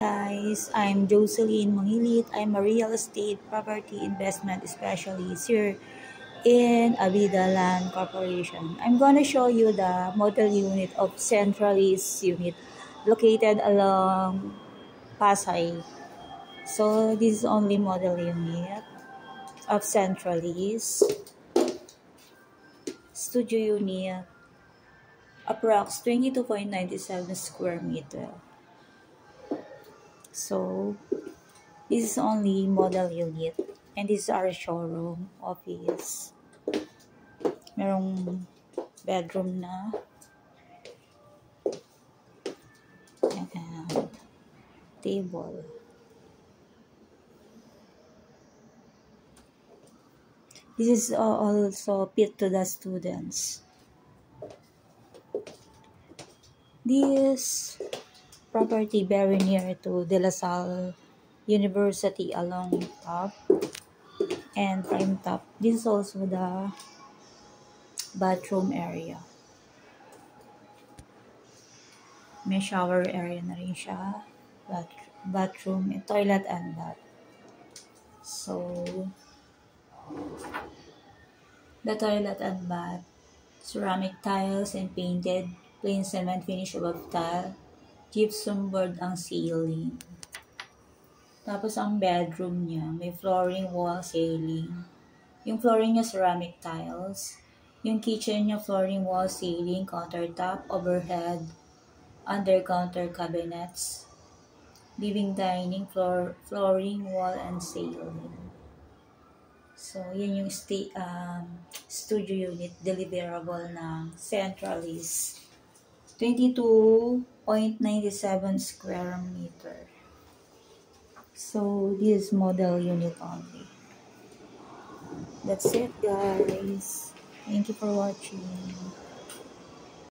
guys, I'm Jocelyn Mangilit. I'm a real estate property investment specialist here in Avida Land Corporation. I'm gonna show you the model unit of Central East unit located along Pasay. So this is only model unit of Central East. Studio unit, approx 22.97 square meter. So this is only model unit and this is our showroom office. Merong bedroom na and table. This is also fit to the students. This property very near to De La Salle University along top and prime top. This is also the bathroom area. May shower area na rin siya. Bathroom, toilet and bath. So, the toilet and bath, ceramic tiles and painted, plain cement finish above tile, gypsum board ang ceiling. Tapos ang bedroom niya, may flooring, wall, ceiling. Yung flooring niya, ceramic tiles. Yung kitchen niya, flooring, wall, ceiling, countertop, overhead, under counter cabinets, living, dining, flooring, wall, and ceiling. So, yan yung studio unit deliverable ng Central East. 22.97 square meter. So, this is model unit only. That's it, guys. Thank you for watching.